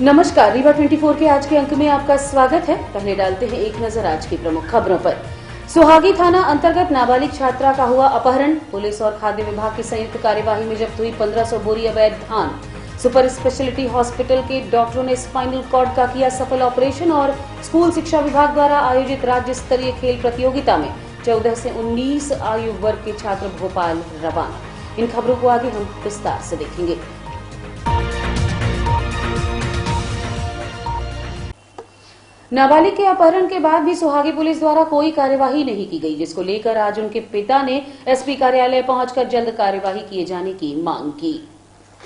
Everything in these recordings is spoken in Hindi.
नमस्कार, रीवा 24 के आज के अंक में आपका स्वागत है। पहले डालते हैं एक नजर आज की प्रमुख खबरों पर। सुहागी थाना अंतर्गत नाबालिग छात्रा का हुआ अपहरण। पुलिस और खाद्य विभाग की संयुक्त कार्यवाही में जब्त हुई 1500 बोरी अवैध धान। सुपर स्पेशलिटी हॉस्पिटल के डॉक्टरों ने स्पाइनल कॉर्ड का किया सफल ऑपरेशन। और स्कूल शिक्षा विभाग द्वारा आयोजित राज्य स्तरीय खेल प्रतियोगिता में 14 से 19 आयु वर्ग के छात्र भोपाल रवाना। इन खबरों को आगे हम विस्तार से देखेंगे। नाबालिग के अपहरण के बाद भी सुहागी पुलिस द्वारा कोई कार्यवाही नहीं की गई, जिसको लेकर आज उनके पिता ने एसपी कार्यालय पहुंचकर जल्द कार्यवाही किए जाने की मांग की।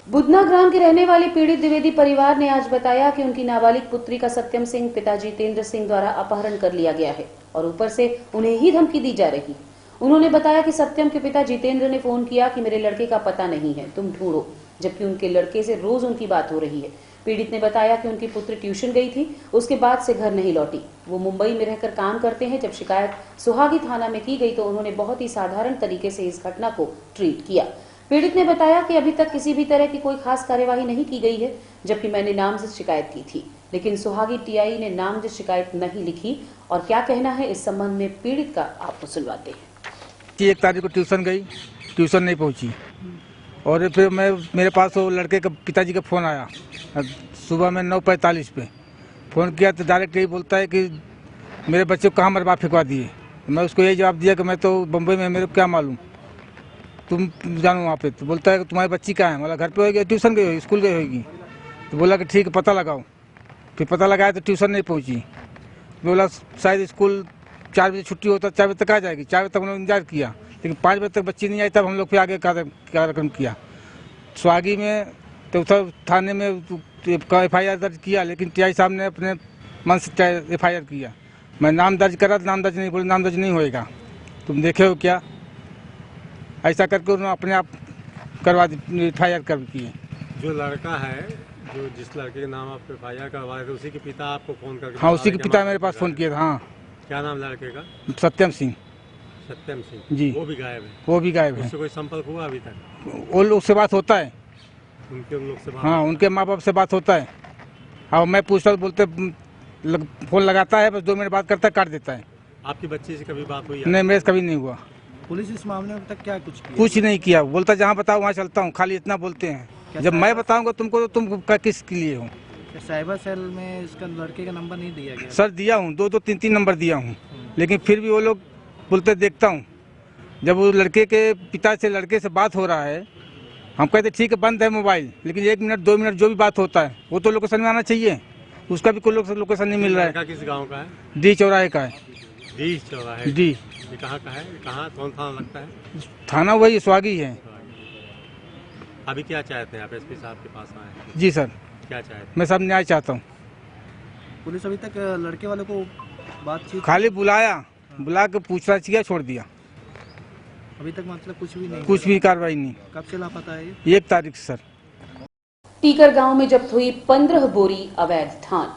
बुधना ग्राम के रहने वाले पीड़ित द्विवेदी परिवार ने आज बताया कि उनकी नाबालिग पुत्री का सत्यम सिंह पिता जितेंद्र सिंह द्वारा अपहरण कर लिया गया है और ऊपर से उन्हें ही धमकी दी जा रही। उन्होंने बताया कि सत्यम के पिता जितेंद्र ने फोन किया कि मेरे लड़के का पता नहीं है, तुम ढूंढो, जबकि उनके लड़के से रोज उनकी बात हो रही है। पीड़ित ने बताया कि उनकी पुत्री ट्यूशन गई थी, उसके बाद से घर नहीं लौटी। वो मुंबई में रहकर काम करते हैं। जब शिकायत सुहागी थाना में की गई तो उन्होंने बहुत ही साधारण तरीके से इस घटना को ट्रीट किया। पीड़ित ने बताया कि अभी तक किसी भी तरह की कोई खास कार्यवाही नहीं की गई है, जबकि मैंने नामजद शिकायत की थी, लेकिन सुहागी टीआई ने नामजद शिकायत नहीं लिखी। और क्या कहना है इस संबंध में पीड़ित का, आपको सुनवाते हैं। 1 तारीख को ट्यूशन गई, ट्यूशन नहीं पहुंची और फिर मेरे पास वो लड़के का पिताजी का फ़ोन आया। सुबह में 9:45 पे फ़ोन किया तो डायरेक्ट यही बोलता है कि मेरे बच्चे को कहाँ मरवा फेंकवा दिए। मैं उसको यही जवाब दिया कि मैं तो बम्बई में, मेरे को क्या मालूम, तुम जानो वहाँ पे। तो बोलता है कि तुम्हारी बच्ची कहाँ है? मतलब घर पे होगी, ट्यूशन गई होगी, स्कूल गई होगी। तो बोला कि ठीक है, पता लगाओ। फिर पता लगाया तो ट्यूशन नहीं पहुँची। बोला शायद स्कूल 4 बजे छुट्टी होता, 4 बजे तक आ जाएगी। 4 बजे तक उन्होंने इंतजार किया, लेकिन 5 बजे तक बच्ची नहीं आई। तब हम लोग फिर आगे कार्यक्रम किया। सुहागी में तो थाने में FIR दर्ज किया, लेकिन टीआई साहब ने अपने मन से FIR किया। मैं नाम दर्ज करा, नाम दर्ज नहीं, बोले नाम दर्ज नहीं होएगा, तुम देखे हो क्या? ऐसा करके उन्होंने अपने आप करवा दी, FIR कर किए। जो लड़का है, जो जिस लड़के के नाम आप FIR करवा रहे थे, उसी के पिता आपको फोन करके? हाँ, उसी के पिता मेरे पास फ़ोन किया था। हाँ। क्या नाम लड़के का? सत्यम सिंह। सत्यम सिंह जी। वो भी गायब है? वो भी गायब है। उससे कोई संपर्क हुआ अभी तक? वो लोग से बात होता है, उन लोग से बात? हाँ, उनके माँ बाप से बात होता है। और मैं पूछता हूँ, बोलते फ़ोन लगाता है, बस 2 मिनट बात करता है, काट देता है। आपकी बच्ची से कभी बात हुई? नहीं, मेरे से कभी नहीं हुआ। पुलिस इस मामले में तक क्या कुछ नहीं किया। बोलता जहाँ बताओ वहाँ चलता हूँ, खाली इतना बोलते हैं। जब मैं बताऊंगा तुमको तो तुम किसके लिए हो? साइबर सेल में इसका लड़के का नंबर नहीं दिया गया? सर दिया हूँ, 2-2, 3-3 नंबर दिया हूँ, लेकिन फिर भी वो लोग बोलते देखता हूँ। जब वो लड़के के पिता से लड़के से बात हो रहा है, हम कहते ठीक है बंद है मोबाइल, लेकिन 1 मिनट 2 मिनट जो भी बात होता है वो तो लोकेशन में आना चाहिए। उसका भी कोई लोकेशन नहीं मिल रहा है। किस गाँव का है? डी चौराहे का है। डी चौराहे? डी। ये कहाँ का है? कहाँ, कौन थाना लगता है? थाना वही सुहागी है। अभी क्या चाहते हैं आप? एसपी साहब के पास आए? जी सर। क्या चाहते हैं? मैं सब न्याय चाहता हूँ। पुलिस अभी तक लड़के वाले को बातचीत? खाली बुला के पूछताछ किया, छोड़ दिया। अभी तक मतलब कुछ भी नहीं? कुछ भी कार्रवाई नहीं। कब से लापता है ये? 1 तारीख से सर। टीकर गांव में जब्त हुई 15 बोरी अवैध धान।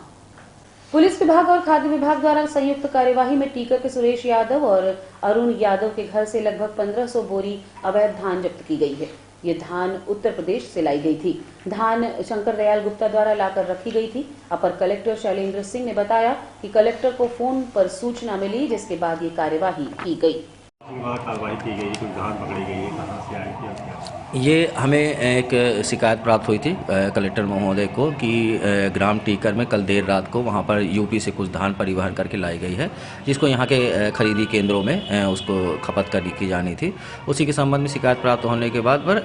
पुलिस विभाग और खाद्य विभाग द्वारा संयुक्त कार्यवाही में टीकर के सुरेश यादव और अरुण यादव के घर से लगभग 1500 बोरी अवैध धान जब्त की गई है। ये धान उत्तर प्रदेश से लाई गई थी। धान शंकर दयाल गुप्ता द्वारा लाकर रखी गई थी। अपर कलेक्टर शैलेंद्र सिंह ने बताया कि कलेक्टर को फोन पर सूचना मिली, जिसके बाद ये कार्यवाही की गई। कार्रवाई की गई, कुछ धान पकड़ी गई है, कहाँ से आई थी? ये हमें एक शिकायत प्राप्त हुई थी कलेक्टर महोदय को कि ग्राम टीकर में कल देर रात को वहाँ पर यूपी से कुछ धान परिवहन करके लाई गई है, जिसको यहाँ के खरीदी केंद्रों में उसको खपत की जानी थी। उसी के संबंध में शिकायत प्राप्त होने के बाद पर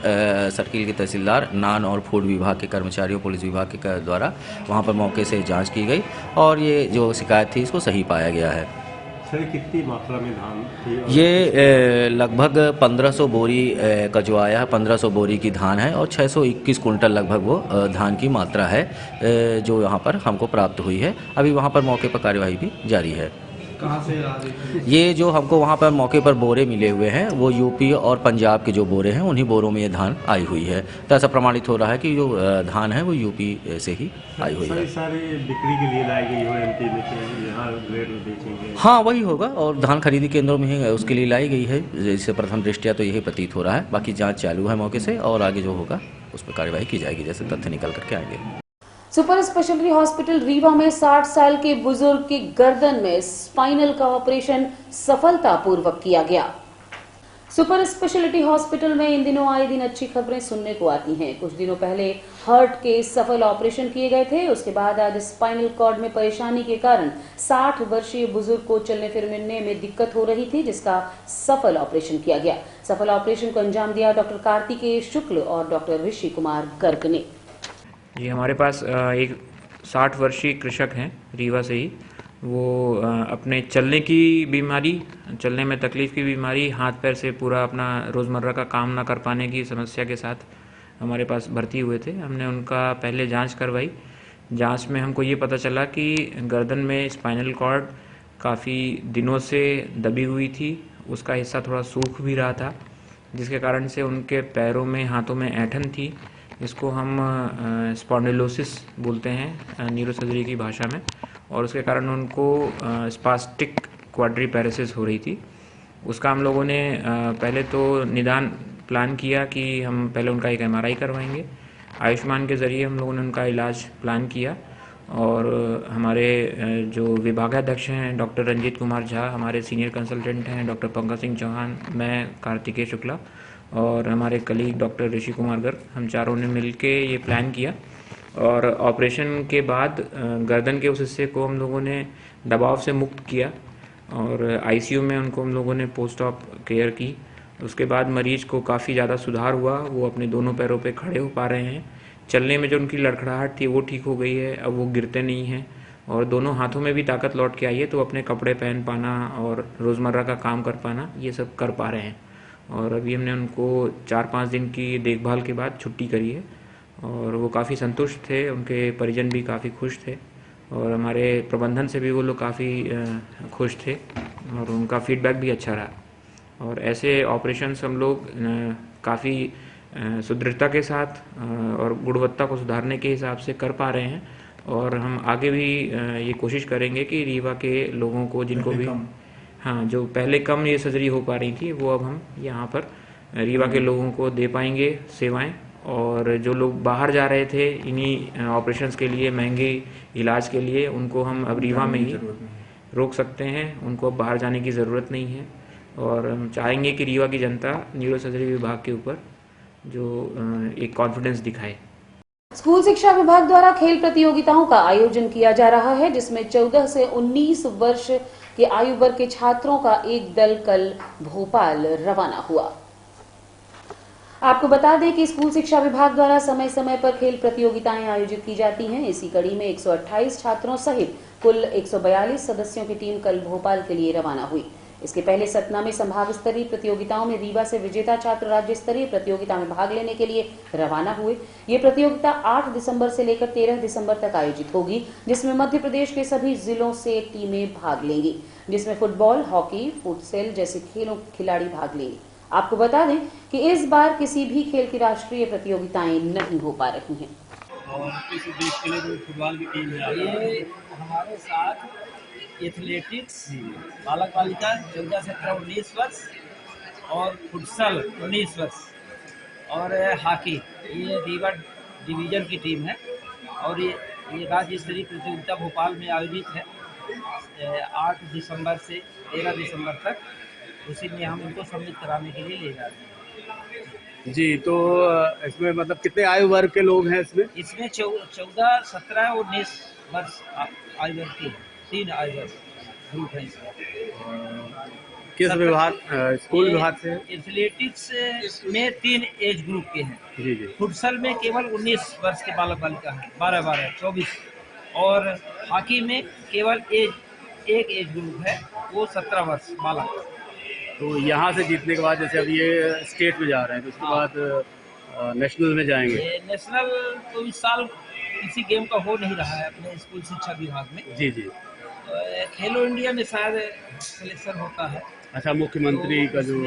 सर्किल के तहसीलदार, नान और फूड विभाग के कर्मचारियों, पुलिस विभाग के द्वारा वहाँ पर मौके से जाँच की गई और ये जो शिकायत थी इसको सही पाया गया है। सर कितनी मात्रा में धान थी? ये लगभग 1500 बोरी का जो आया है, 1500 बोरी की धान है और 621 कुंटल लगभग वो धान की मात्रा है जो यहाँ पर हमको प्राप्त हुई है। अभी वहाँ पर मौके पर कार्यवाही भी जारी है। कहाँ से आ रही थी? ये जो हमको वहाँ पर मौके पर बोरे मिले हुए हैं वो यूपी और पंजाब के जो बोरे हैं उन्हीं बोरों में ये धान आई हुई है। तो ऐसा प्रमाणित हो रहा है कि जो धान है वो यूपी से ही आई हुई है। सारी बिक्री के लिए लाई गई हो एमपी में, यहाँ रेट में बेचेंगे? हाँ वही होगा और धान खरीदी केंद्रों में ही उसके लिए लाई गई है। जैसे प्रथम दृष्टया तो यही प्रतीत हो रहा है। बाकी जाँच चालू है मौके से और आगे जो होगा उस पर कार्यवाही की जाएगी जैसे तथ्य निकल करके आएंगे। सुपर स्पेशलिटी हॉस्पिटल रीवा में 60 साल के बुजुर्ग की गर्दन में स्पाइनल का ऑपरेशन सफलतापूर्वक किया गया। सुपर स्पेशलिटी हॉस्पिटल में इन दिनों आए दिन अच्छी खबरें सुनने को आती हैं। कुछ दिनों पहले हार्ट के सफल ऑपरेशन किए गए थे। उसके बाद आज स्पाइनल कॉर्ड में परेशानी के कारण 60 वर्षीय बुजुर्ग को चलने फिरने में दिक्कत हो रही थी, जिसका सफल ऑपरेशन किया गया। सफल ऑपरेशन को अंजाम दिया डॉक्टर कार्तिकेय शुक्ल और डॉक्टर ऋषि कुमार गर्ग ने। जी, हमारे पास एक 60 वर्षीय कृषक हैं रीवा से ही। वो अपने चलने की बीमारी, चलने में तकलीफ़ की बीमारी, हाथ पैर से पूरा अपना रोज़मर्रा का काम ना कर पाने की समस्या के साथ हमारे पास भर्ती हुए थे। हमने उनका पहले जांच करवाई। जांच में हमको ये पता चला कि गर्दन में स्पाइनल कॉर्ड काफ़ी दिनों से दबी हुई थी। उसका हिस्सा थोड़ा सूख भी रहा था, जिसके कारण से उनके पैरों में, हाथों में ऐंठन थी। इसको हम स्पॉन्डिलोसिस बोलते हैं न्यूरोसर्जरी की भाषा में, और उसके कारण उनको स्पास्टिक क्वाड्रीपैरेसिस हो रही थी। उसका हम लोगों ने पहले तो निदान प्लान किया कि हम पहले उनका एक MRI करवाएंगे। आयुष्मान के ज़रिए हम लोगों ने उनका इलाज प्लान किया, और हमारे जो विभागाध्यक्ष हैं डॉक्टर रंजीत कुमार झा, हमारे सीनियर कंसल्टेंट हैं डॉक्टर पंकज सिंह चौहान, मैं कार्तिकेय शुक्ला और हमारे कलीग डॉक्टर ऋषि कुमार गर्ग, हम चारों ने मिलके ये प्लान किया। और ऑपरेशन के बाद गर्दन के उस हिस्से को हम लोगों ने दबाव से मुक्त किया और ICU में उनको हम लोगों ने पोस्ट ऑप केयर की। उसके बाद मरीज को काफ़ी ज़्यादा सुधार हुआ। वो अपने दोनों पैरों पे खड़े हो पा रहे हैं। चलने में जो उनकी लड़खड़ाहट थी वो ठीक हो गई है। अब वो गिरते नहीं हैं और दोनों हाथों में भी ताकत लौट के आई है, तो अपने कपड़े पहन पाना और रोज़मर्रा का काम कर पाना, ये सब कर पा रहे हैं। और अभी हमने उनको 4-5 दिन की देखभाल के बाद छुट्टी करी है और वो काफ़ी संतुष्ट थे। उनके परिजन भी काफ़ी खुश थे और हमारे प्रबंधन से भी वो लोग काफ़ी खुश थे और उनका फीडबैक भी अच्छा रहा। और ऐसे ऑपरेशंस हम लोग काफ़ी सुदृढ़ता के साथ और गुणवत्ता को सुधारने के हिसाब से कर पा रहे हैं। और हम आगे भी ये कोशिश करेंगे कि रीवा के लोगों को, जिनको भी जो पहले कम ये सर्जरी हो पा रही थी, वो अब हम यहाँ पर रीवा के लोगों को दे पाएंगे सेवाएं। और जो लोग बाहर जा रहे थे इन्हीं ऑपरेशंस के लिए, महंगे इलाज के लिए, उनको हम अब रीवा में ही रोक सकते हैं। उनको अब बाहर जाने की ज़रूरत नहीं है। और हम चाहेंगे कि रीवा की जनता न्यूरो सर्जरी विभाग के ऊपर जो एक कॉन्फिडेंस दिखाए। स्कूल शिक्षा विभाग द्वारा खेल प्रतियोगिताओं का आयोजन किया जा रहा है, जिसमें 14 से 19 वर्ष के आयु वर्ग के छात्रों का एक दल कल भोपाल रवाना हुआ। आपको बता दें कि स्कूल शिक्षा विभाग द्वारा समय समय पर खेल प्रतियोगिताएं आयोजित की जाती हैं। इसी कड़ी में 128 छात्रों सहित कुल 142 सदस्यों की टीम कल भोपाल के लिए रवाना हुई। इसके पहले सतना में संभाग स्तरीय प्रतियोगिताओं में रीवा से विजेता छात्र राज्य स्तरीय प्रतियोगिता में भाग लेने के लिए रवाना हुए। ये प्रतियोगिता 8 दिसंबर से लेकर 13 दिसंबर तक आयोजित होगी, जिसमें मध्य प्रदेश के सभी जिलों से टीमें भाग लेंगी, जिसमें फुटबॉल, हॉकी, फुटसेल जैसे खेलों के खिलाड़ी भाग लेंगे। आपको बता दें कि इस बार किसी भी खेल की राष्ट्रीय प्रतियोगिताएं नहीं हो पा रही हैं। और इस देश के लिए जो फुटबॉल की टीम है, ये हमारे साथ एथलेटिक्स, बालक बालिका 14 से 19 वर्ष और फुटसल 19 वर्ष और हॉकी, ये रीवा डिवीजन की टीम है। और ये राज्य स्तरीय प्रतियोगिता भोपाल में आयोजित है 8 दिसंबर से 13 दिसंबर तक। उसी में हम इनको सम्मिलित कराने के लिए ले जा रहे हैं। जी, तो इसमें मतलब कितने आयु वर्ग के लोग हैं इसमें? इसमें 14, 17 और 19 वर्ष आयु वर्ग की 3 आयु वर्ग ग्रुप है इसमें। किस विभाग, स्कूल विभाग से? एथलेटिक्स में 3 एज ग्रुप के हैं। जी जी। फुटसल में केवल 19 वर्ष के बालक बालिका हैं, 12, 24। और हॉकी में केवल एक एज ग्रुप है, वो 17 वर्ष बालक। तो यहाँ से जीतने के बाद जैसे अब ये स्टेट में जा रहे हैं, तो उसके बाद नेशनल में जाएंगे? नेशनल तो इस साल किसी गेम का हो नहीं रहा है अपने स्कूल शिक्षा विभाग में। जी जी। खेलो इंडिया में शायद सिलेक्शन होता है। अच्छा, मुख्यमंत्री का जो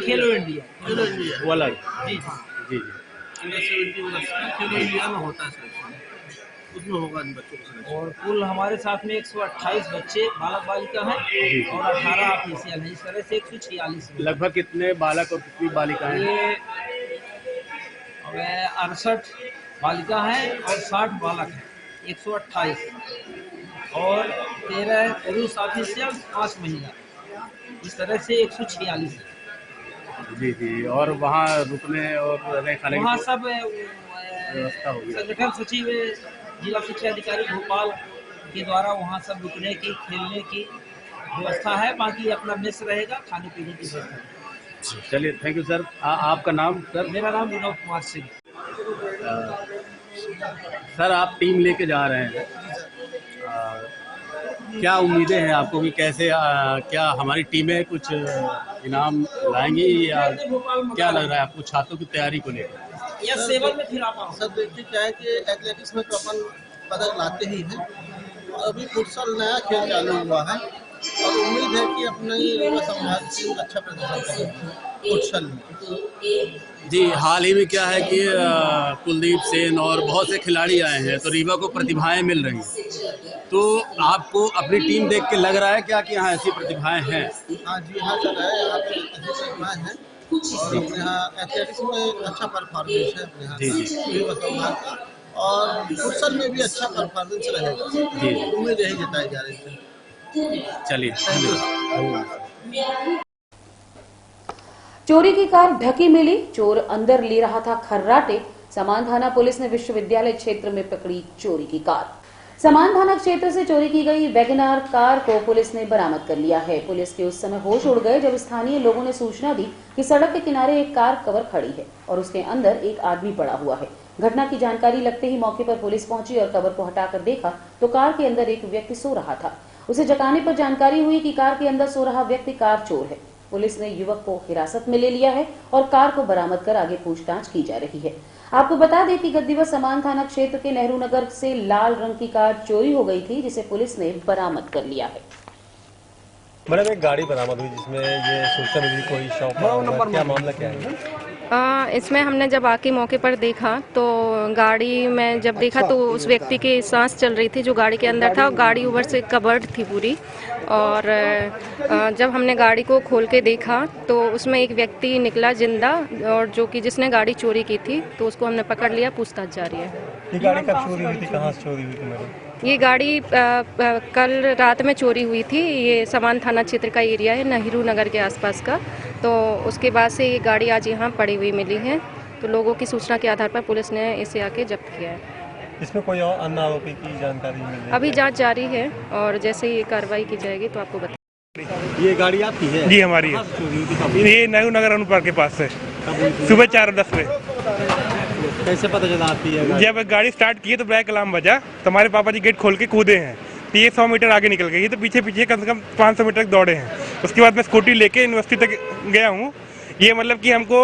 खेलो इंडिया वो अलग? जी जी जी। खेलो इंडिया में होता है सिलेक्शन, उसमें होगा इन बच्चों को। और कुल हमारे साथ में 128 बच्चे बालक बालिका हैं और 18 ऑफिशियल हैं। इस तरह से 146। लगभग कितने बालक और कितनी बालिकाएं? ये 68 बालिका हैं और 60 बालक हैं, 128 और 13 पुरुष ऑफिशियल, 5 महिला, इस तरह से 146 है। जी जी। और वहाँ रुकने और रहने खाने वहाँ की सब व्यवस्था होगी। संगठन सचिव जिला शिक्षा अधिकारी भोपाल के द्वारा वहाँ सब रुकने की, खेलने की व्यवस्था है। बाकी अपना मेस रहेगा, खाने पीने की व्यवस्था है। चलिए, थैंक यू सर। आपका नाम सर? मेरा नाम विनोद कुमार सिंह। सर, आप टीम लेके जा रहे हैं, क्या उम्मीदें हैं आपको कि कैसे क्या हमारी टीमें कुछ इनाम लाएंगी या क्या लग रहा है आपको छात्रों की तैयारी को लेकर? या सेवन में फिर आप आओ। सर देखिए क्या है कि एथलेटिक्स में तो अपन पदक लाते ही हैं और अभी फुटसल नया खेल चालू हुआ है और उम्मीद है कि अपने रीवा संभाग टीम अच्छा प्रदर्शन करेगी फुटसल में। जी, हाल ही में क्या है कि कुलदीप सेन और बहुत से खिलाड़ी आए हैं तो रीवा को प्रतिभाएं मिल रही हैं, तो आपको अपनी टीम देख के लग रहा है क्या कि यहाँ ऐसी प्रतिभाएं हैं? हाँ जी, हाँ सर है, यहाँ पे अच्छी प्रतिभाएं हैं और अपने यहाँ एथलेटिक्स में अच्छा परफॉर्मेंस है अपने यहाँ जी जी रीवा संभाग का और फुटसल में भी अच्छा परफॉर्मेंस रहेगा। जी। उम्मीद यही जताई जा रही है। चलिए, धन्यवाद। चोरी की कार ढकी मिली, चोर अंदर ले रहा था खर्राटे। समान थाना पुलिस ने विश्वविद्यालय क्षेत्र में पकड़ी चोरी की कार। समान थाना क्षेत्र से चोरी की गई वैगनार कार को पुलिस ने बरामद कर लिया है। पुलिस के उस समय होश उड़ गए जब स्थानीय लोगों ने सूचना दी कि सड़क के किनारे एक कार कवर खड़ी है और उसके अंदर एक आदमी पड़ा हुआ है। घटना की जानकारी लगते ही मौके पर पुलिस पहुंची और कवर को हटाकर देखा तो कार के अंदर एक व्यक्ति सो रहा था। उसे जगाने पर जानकारी हुई कि कार के अंदर सो रहा व्यक्ति कार चोर है। पुलिस ने युवक को हिरासत में ले लिया है और कार को बरामद कर आगे पूछताछ की जा रही है। आपको बता दें कि गत दिवस समान थाना क्षेत्र के नेहरू नगर से लाल रंग की कार चोरी हो गई थी, जिसे पुलिस ने बरामद कर लिया है। मैडम, एक गाड़ी बरामद हुई जिसमें ये सूचना मिली कोई शॉप, क्या मामला क्या है? इसमें हमने जब आके मौके पर देखा तो गाड़ी में जब देखा तो उस व्यक्ति की सांस चल रही थी जो गाड़ी के अंदर था। गाड़ी ऊपर से कवर्ड थी पूरी और जब हमने गाड़ी को खोल के देखा तो उसमें एक व्यक्ति निकला जिंदा और जो कि जिसने गाड़ी चोरी की थी, तो उसको हमने पकड़ लिया, पूछताछ जारी है। ये गाड़ी कब चोरी हुई थी, कहाँ से चोरी हुई थी मैडम? ये गाड़ी कल रात में चोरी हुई थी। ये समान थाना क्षेत्र का एरिया है, नेहरू नगर के आसपास का। तो उसके बाद से ये गाड़ी आज यहाँ पड़ी हुई मिली है, तो लोगों की सूचना के आधार पर पुलिस ने इसे आके जब्त किया है। इसमें कोई और अन्य आरोपी की जानकारी मिल रही है? अभी जांच जारी है और जैसे ही कार्रवाई की जाएगी तो आपको बता। ये गाड़ी आपकी है? जी हमारी है। ये नेहरू नगर अनुपार के पास है, सुबह 4:10 बजे। कैसे पता चला आपकी है? जब गाड़ी स्टार्ट की तो ब्रेक अलार्म बजा तो हमारे पापा जी गेट खोल के कूदे हैं, तो ये 100 मीटर आगे निकल गई, तो पीछे पीछे कम से कम 500 मीटर तक दौड़े हैं। उसके बाद मैं स्कूटी लेके यूनिवर्सिटी तक गया हूँ। ये मतलब कि हमको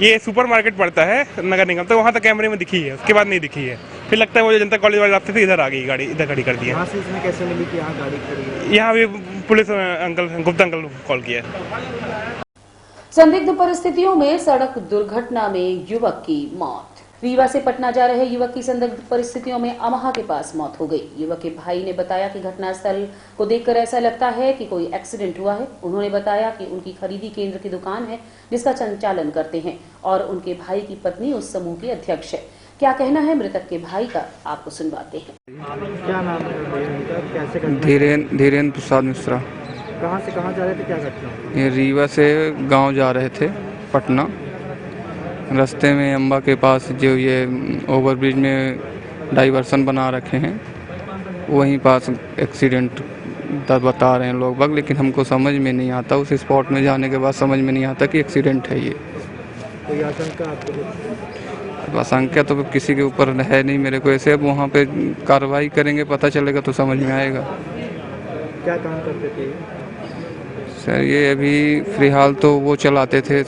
ये सुपरमार्केट पड़ता है नगर निगम, तो वहाँ तक कैमरे में दिखी है, उसके बाद नहीं दिखी है। फिर लगता है वो जो जनता कॉलेज वाले रास्ते से इधर आ गई गाड़ी, इधर खड़ी कर दी है। यहाँ से इसमें कैसे मिली कि यहाँ गाड़ी खड़ी है? यहाँ भी police uncle, Gupta uncle call किया है। संदिग्ध परिस्थितियों में सड़क दुर्घटना में युवक की मौत। रीवा से पटना जा रहे युवक की संदिग्ध परिस्थितियों में अमहा के पास मौत हो गई। युवक के भाई ने बताया कि घटनास्थल को देखकर ऐसा लगता है कि कोई एक्सीडेंट हुआ है। उन्होंने बताया कि उनकी खरीदी केंद्र की दुकान है जिसका संचालन करते हैं और उनके भाई की पत्नी उस समूह की अध्यक्ष है। क्या कहना है मृतक के भाई का, आपको सुनवाते हैं। क्या नाम है? धीरेन्द्र प्रसाद मिश्रा। कहाँ से कहाँ जा रहे थे, क्या घटना? ये रीवा से गांव जा रहे थे पटना। रास्ते में अम्बा के पास जो ये ओवरब्रिज में डाइवर्सन बना रखे हैं, वहीं पास एक्सीडेंट बता रहे हैं लोग बाग, लेकिन हमको समझ में नहीं आता। उस स्पॉट में जाने के बाद समझ में नहीं आता कि एक्सीडेंट है ये। कोई आशंका आपको? आशंका तो किसी के ऊपर है नहीं मेरे को। ऐसे अब वहाँ पे कार्रवाई करेंगे, पता चलेगा तो समझ में आएगा। क्या काम करते थे सर? ये अभी फिलहाल तो वो चलाते थे,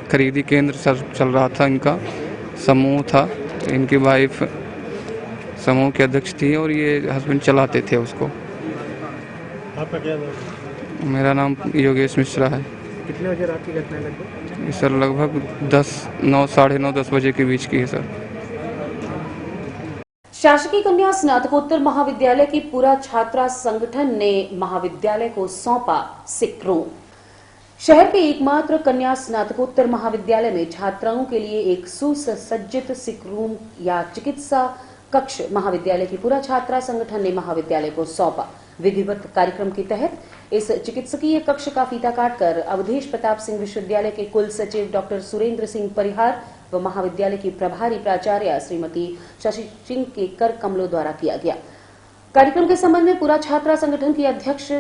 खरीदी केंद्र सर चल रहा था, इनका समूह था। इनकी वाइफ समूह की अध्यक्ष थी और ये हस्बैंड चलाते थे उसको। आपका क्या नाम? मेरा नाम योगेश मिश्रा है। कितने बजे रात की घटना लगभग? सर लगभग साढ़े 9 10 बजे के बीच की है सर। शासकीय कन्या स्नातकोत्तर महाविद्यालय की पूरा छात्रा संगठन ने महाविद्यालय को सौंपा सिक रूम। शहर के एकमात्र कन्या स्नातकोत्तर महाविद्यालय में छात्राओं के लिए एक सुसज्जित सिक रूम या चिकित्सा कक्ष महाविद्यालय की पूरा छात्रा संगठन ने महाविद्यालय को सौंपा। विधिवत कार्यक्रम के तहत इस चिकित्सकीय कक्ष का फीता काटकर अवधेश प्रताप सिंह विश्वविद्यालय के कुल सचिव डॉक्टर सुरेंद्र सिंह परिहार व महाविद्यालय की प्रभारी प्राचार्य श्रीमती शशि सिंह के कर कमलों द्वारा किया गया। कार्यक्रम के संबंध में पूरा छात्रा संगठन की अध्यक्ष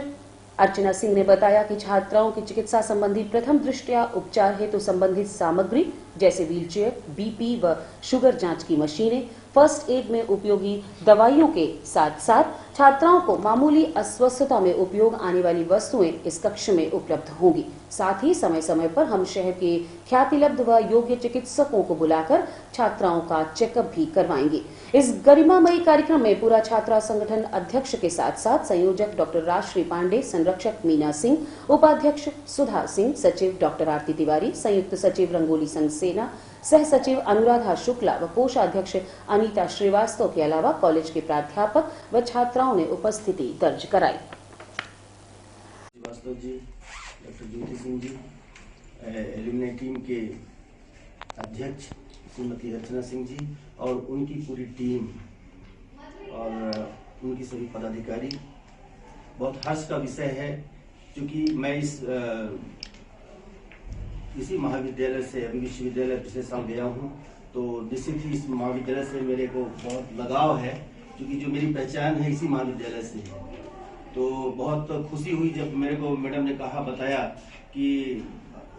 अर्चना सिंह ने बताया कि छात्राओं की चिकित्सा संबंधी प्रथम दृष्टया उपचार हेतु संबंधित सामग्री जैसे व्हीलचेयर, बीपी व शुगर जांच की मशीनें, फर्स्ट एड में उपयोगी दवाइयों के साथ साथ छात्राओं को मामूली अस्वस्थता में उपयोग आने वाली वस्तुएं इस कक्ष में उपलब्ध होंगी। साथ ही समय समय पर हम शहर के ख्यातिलब्ध व योग्य चिकित्सकों को बुलाकर छात्राओं का चेकअप भी करवाएंगे। इस गरिमामयी कार्यक्रम में पूरा छात्रा संगठन अध्यक्ष के साथ साथ संयोजक डॉक्टर राजश्री पांडे, संरक्षक मीना सिंह, उपाध्यक्ष सुधा सिंह, सचिव डॉक्टर आरती तिवारी, संयुक्त सचिव रंगोली संघ सेना, सह सचिव अनुराधा शुक्ला व कोषाध्यक्ष अनीता श्रीवास्तव के अलावा कॉलेज के प्राध्यापक व छात्राओं ने उपस्थिति दर्ज कराई। Srivastava ji, doctor Jyoti Singh ji, alumni team के अध्यक्ष श्रीमती अर्चना सिंह जी और उनकी पूरी टीम और उनकी सभी पदाधिकारी। बहुत हर्ष का विषय है क्योंकि मैं इसी महाविद्यालय से अभी विश्वविद्यालय पिछले साल गया हूँ, तो निश्चित ही इस महाविद्यालय से मेरे को बहुत लगाव है क्योंकि जो मेरी पहचान है इसी महाविद्यालय से है। तो बहुत खुशी हुई जब मेरे को मैडम ने बताया कि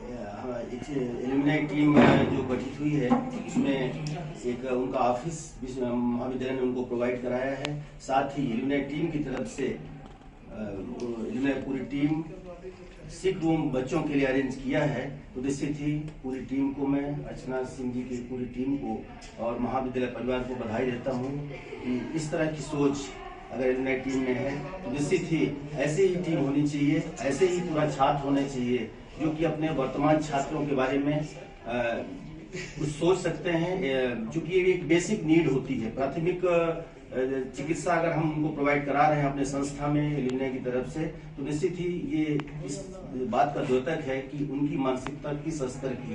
एल्यूमिनी टीम जो गठित हुई है उसमें एक उनका ऑफिस महाविद्यालय ने उनको प्रोवाइड कराया है। साथ ही एल्यूमिनी टीम की तरफ से एल्यूमिनी पूरी टीम सिक रूम बच्चों के लिए अरेंज किया है। तो निश्चित ही पूरी टीम को मैं अर्चना सिंह जी की पूरी टीम को और महाविद्यालय परिवार को बधाई देता हूँ कि इस तरह की सोच अगर एल्यूमिनी टीम में है तो निश्चित ही ऐसे ही टीम होनी चाहिए, ऐसे ही पूरा छात्र होने चाहिए जो कि अपने वर्तमान छात्रों के बारे में कुछ सोच सकते हैं, क्योंकि ये एक बेसिक नीड होती है। प्राथमिक चिकित्सा अगर हम उनको प्रोवाइड करा रहे हैं अपने संस्था में एल्यूमिनी की तरफ से, तो निश्चित ही ये इस बात का द्योतक है कि उनकी मानसिकता किस स्तर की है।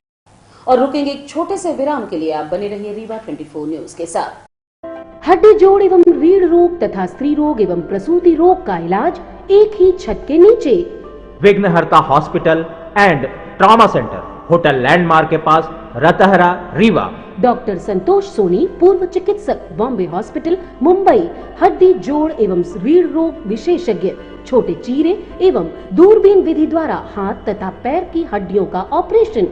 और रुकेंगे एक छोटे से विराम के लिए। आप बने रहिए रीवा 24 न्यूज के साथ। हड्डी जोड़ एवं रीढ़ रोग तथा स्त्री रोग एवं प्रसूति रोग का इलाज एक ही छत के नीचे। विघ्नहर्ता hospital and trauma centre, hotel landmark के पास, रतहरा, रीवा। डॉक्टर संतोष सोनी, पूर्व चिकित्सक, बॉम्बे हॉस्पिटल, मुंबई। हड्डी जोड़ एवं रीढ़ रोग विशेषज्ञ, छोटे चीरे एवं दूरबीन विधि द्वारा हाथ तथा पैर की हड्डियों का ऑपरेशन।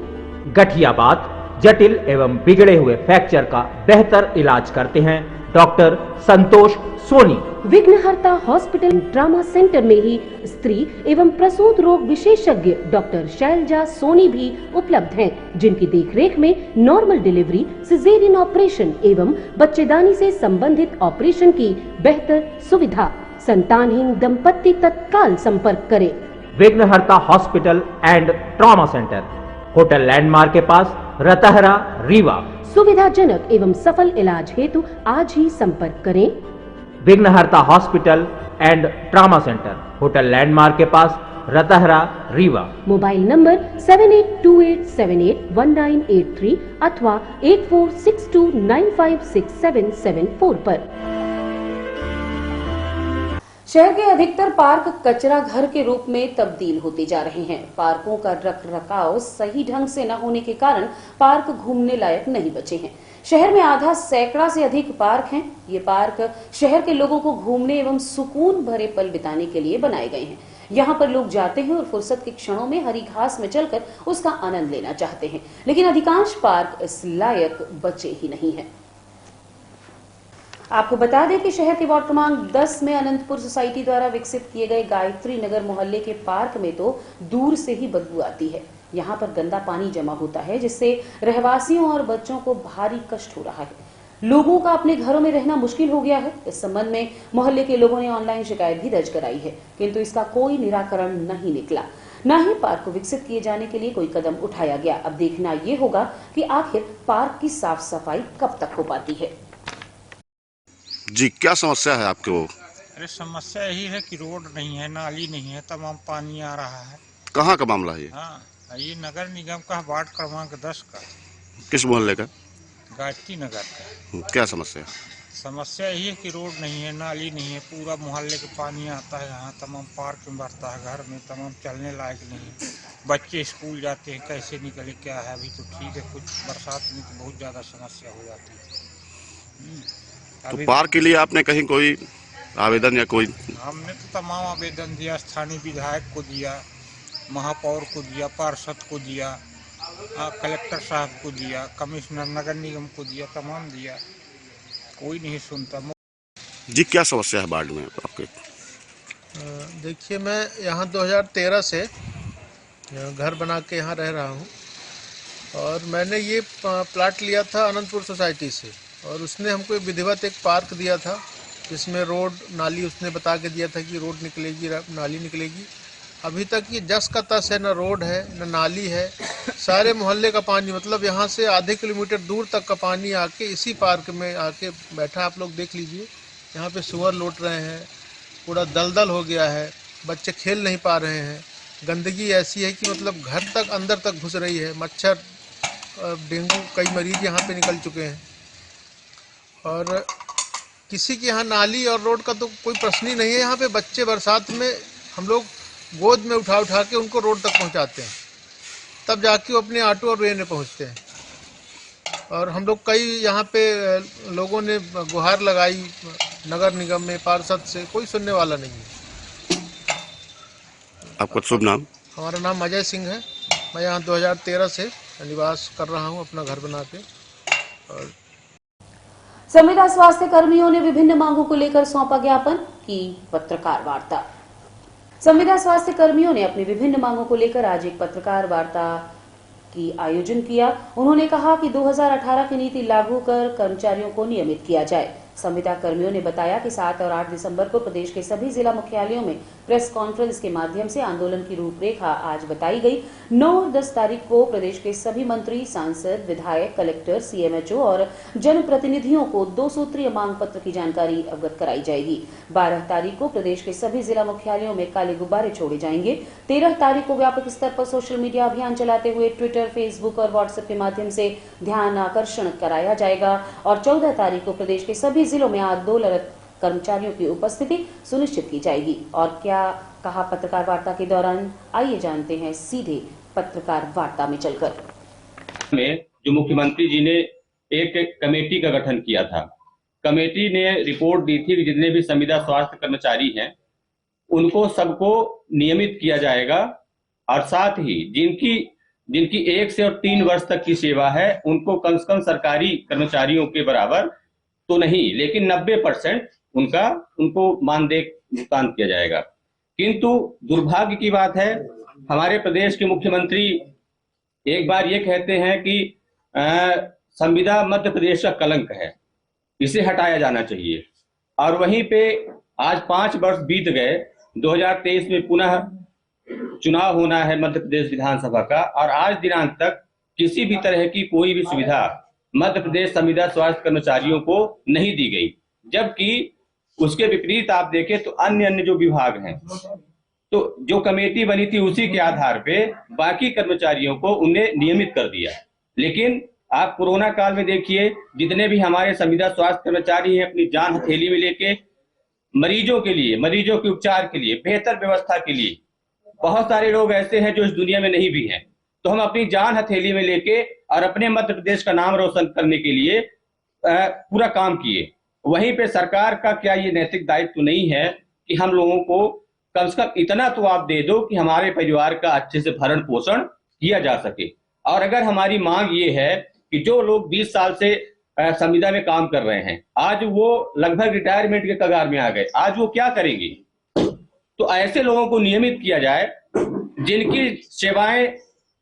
गठियाबात, जटिल एवं बिगड़े हुए फ्रैक्चर का बेहतर इलाज करते हैं डॉक्टर संतोष सोनी। विघ्नहर्ता हॉस्पिटल ट्रॉमा सेंटर में ही स्त्री एवं प्रसूत रोग विशेषज्ञ डॉक्टर शैलजा सोनी भी उपलब्ध हैं, जिनकी देखरेख में नॉर्मल डिलीवरी, सिजेरियन ऑपरेशन एवं बच्चेदानी से संबंधित ऑपरेशन की बेहतर सुविधा। संतानहीन दंपत्ति तत्काल संपर्क करें। विघ्नहर्ता hospital and trauma centre, hotel landmark के पास, रतहरा, रीवा। सुविधाजनक एवं सफल इलाज हेतु आज ही संपर्क करें। विघ्नहर्ता hospital and trauma centre, hotel landmark के पास, रतहरा, रीवा। मोबाइल नंबर 7828781983 अथवा 8462956774 पर। शहर के अधिकतर पार्क कचरा घर के रूप में तब्दील होते जा रहे हैं। पार्कों का रखरखाव सही ढंग से न होने के कारण पार्क घूमने लायक नहीं बचे हैं। शहर में आधा सैकड़ा से अधिक पार्क हैं। ये पार्क शहर के लोगों को घूमने एवं सुकून भरे पल बिताने के लिए बनाए गए हैं। यहाँ पर लोग जाते हैं और फुर्सत के क्षणों में हरी घास में चलकर उसका आनंद लेना चाहते हैं, लेकिन अधिकांश पार्क इस लायक बचे ही नहीं हैं। आपको बता दें कि शहर के वार्ड क्रमांक 10 में अनंतपुर सोसाइटी द्वारा विकसित किए गए गायत्री नगर मोहल्ले के पार्क में तो दूर से ही बदबू आती है। यहाँ पर गंदा पानी जमा होता है, जिससे रहवासियों और बच्चों को भारी कष्ट हो रहा है। लोगों का अपने घरों में रहना मुश्किल हो गया है। इस संबंध में मोहल्ले के लोगों ने ऑनलाइन शिकायत भी दर्ज कराई है, किंतु इसका कोई निराकरण नहीं निकला। न ही पार्क को विकसित किए जाने के लिए कोई कदम उठाया गया। अब देखना ये होगा कि आखिर पार्क की साफ सफाई कब तक हो पाती है। जी, क्या समस्या है आपके? वो अरे समस्या यही है कि रोड नहीं है, नाली नहीं है, तमाम पानी आ रहा है। कहाँ का मामला है ये? हाँ, ये नगर निगम का वार्ड क्रमांक 10 का, किस मोहल्ले का? गायत्री नगर का। क्या समस्या? समस्या यही है कि रोड नहीं है, नाली नहीं है, पूरा मोहल्ले का पानी आता है यहाँ, तमाम पार्क में भरता है, घर में तमाम चलने लायक नहीं है। बच्चे स्कूल जाते हैं, कैसे निकले क्या है। अभी तो ठीक है, कुछ बरसात में तो बहुत ज़्यादा समस्या हो जाती है। तो पार्क के लिए आपने कहीं कोई आवेदन या कोई? हमने तो तमाम आवेदन दिया, स्थानीय विधायक को दिया, महापौर को दिया, पार्षद को दिया, कलेक्टर साहब को दिया, कमिश्नर नगर निगम को दिया, तमाम दिया, कोई नहीं सुनता। जी क्या समस्या है वार्ड में आपके? देखिए, मैं यहाँ 2013 से घर बना के यहाँ रह रहा हूँ और मैंने ये प्लाट लिया था अनंतपुर सोसाइटी से, और उसने हमको विधिवत एक पार्क दिया था जिसमें रोड नाली उसने बता के दिया था कि रोड निकलेगी, नाली निकलेगी। अभी तक ये जस का तस है, न रोड है न नाली है। सारे मोहल्ले का पानी, मतलब यहाँ से आधे किलोमीटर दूर तक का पानी आके इसी पार्क में आके बैठा। आप लोग देख लीजिए, यहाँ पे सुअर लौट रहे हैं, पूरा दलदल हो गया है, बच्चे खेल नहीं पा रहे हैं। गंदगी ऐसी है कि मतलब घर तक अंदर तक घुस रही है। मच्छर, डेंगू, कई मरीज यहाँ पे निकल चुके हैं। और किसी के यहाँ नाली और रोड का तो कोई प्रश्न ही नहीं है। यहाँ पे बच्चे बरसात में हम लोग गोद में उठा उठा के उनको रोड तक पहुँचाते हैं, तब जाके वो अपने ऑटो और वेन में पहुँचते हैं। और हम लोग कई यहाँ पे लोगों ने गुहार लगाई नगर निगम में, पार्षद से, कोई सुनने वाला नहीं है। आपका शुभ नाम? हमारा नाम अजय सिंह है। मैं यहाँ 2013 से निवास कर रहा हूँ अपना घर बना के। और संविदा स्वास्थ्य कर्मियों ने विभिन्न मांगों को लेकर सौंपा ज्ञापन, की पत्रकार वार्ता। संविदा स्वास्थ्य कर्मियों ने अपनी विभिन्न मांगों को लेकर आज एक पत्रकार वार्ता की आयोजन किया। उन्होंने कहा कि 2018 की नीति लागू कर कर्मचारियों को नियमित किया जाए। संविदा कर्मियों ने बताया कि 7 और 8 दिसंबर को प्रदेश के सभी जिला मुख्यालयों में प्रेस कॉन्फ्रेंस के माध्यम से आंदोलन की रूपरेखा आज बताई गई। 9 और 10 तारीख को प्रदेश के सभी मंत्री, सांसद, विधायक, कलेक्टर, सीएमएचओ और जनप्रतिनिधियों को 2 सूत्रीय मांग पत्र की जानकारी अवगत कराई जाएगी। 12 तारीख को प्रदेश के सभी जिला मुख्यालयों में काले गुब्बारे छोड़े जाएंगे। 13 तारीख को व्यापक स्तर पर सोशल मीडिया अभियान चलाते हुए ट्विटर, फेसबुक और व्हाट्सएप के माध्यम से ध्यान आकर्षण कराया जाएगा। और 14 तारीख को प्रदेश के सभी जिलों में आंदोलनरत कर्मचारियों की उपस्थिति सुनिश्चित की जाएगी। और क्या कहा पत्रकार वार्ता के दौरान, आइए जानते हैं सीधे पत्रकार वार्ता में चलकर। में जो मुख्यमंत्री जी ने एक कमेटी का गठन किया था, कमेटी ने रिपोर्ट दी थी कि जितने भी संविदा स्वास्थ्य कर्मचारी हैं उनको सबको नियमित किया जाएगा, और साथ ही जिनकी 1 से 3 वर्ष तक की सेवा है उनको कम से कम सरकारी कर्मचारियों के बराबर तो नहीं, लेकिन 90% उनको मानदेय भुगतान किया जाएगा। किंतु दुर्भाग्य की बात है, हमारे प्रदेश के मुख्यमंत्री एक बार ये कहते हैं कि संविदा मध्य प्रदेश का कलंक है, इसे हटाया जाना चाहिए, और वहीं पे आज 5 वर्ष बीत गए। 2023 में पुनः चुनाव होना है मध्य प्रदेश विधानसभा का, और आज दिनांक तक किसी भी तरह की कोई भी सुविधा मध्य प्रदेश संविदा स्वास्थ्य कर्मचारियों को नहीं दी गई। जबकि उसके विपरीत आप देखें तो अन्य जो विभाग हैं, तो जो कमेटी बनी थी उसी के आधार पे बाकी कर्मचारियों को उन्हें नियमित कर दिया। लेकिन आप कोरोना काल में देखिए, जितने भी हमारे संविदा स्वास्थ्य कर्मचारी हैं अपनी जान हथेली में लेके मरीजों के लिए, मरीजों के उपचार के लिए, बेहतर व्यवस्था के लिए, बहुत सारे लोग ऐसे हैं जो इस दुनिया में नहीं भी हैं, तो हम अपनी जान हथेली में लेके और अपने मध्य प्रदेश का नाम रोशन करने के लिए पूरा काम किए। वहीं पे सरकार का क्या ये नैतिक दायित्व तो नहीं है कि हम लोगों को कम से कम इतना तो आप दे दो कि हमारे परिवार का अच्छे से भरण पोषण किया जा सके। और अगर हमारी मांग ये है कि जो लोग 20 साल से संविदा में काम कर रहे हैं, आज वो लगभग रिटायरमेंट के कगार में आ गए, आज वो क्या करेंगे? तो ऐसे लोगों को नियमित किया जाए, जिनकी सेवाएं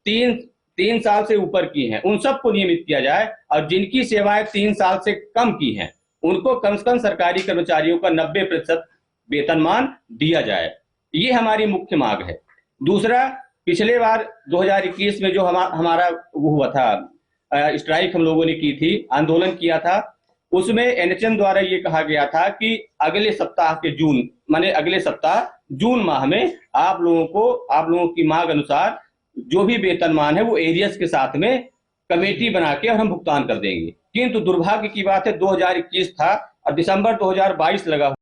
3 साल से ऊपर की हैं उन सबको नियमित किया जाए, और जिनकी सेवाएं 3 साल से कम की हैं उनको कम से कम सरकारी कर्मचारियों का 90% वेतनमान दिया जाए। ये हमारी मुख्य मांग है। दूसरा, पिछले बार 2021 में जो हमारा वो हुआ था, स्ट्राइक हम लोगों ने की थी, आंदोलन किया था, उसमें एनएचएम द्वारा ये कहा गया था कि अगले सप्ताह के जून माने अगले सप्ताह जून माह में आप लोगों की मांग अनुसार जो भी वेतनमान है वो एरियस के साथ में कमेटी बना के और हम भुगतान कर देंगे। किंतु दुर्भाग्य की बात है 2021 था और दिसंबर 2022 लगा।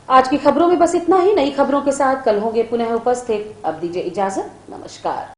आज की खबरों में बस इतना ही। नई खबरों के साथ कल होंगे पुनः उपस्थित। अब दीजिए इजाजत। नमस्कार।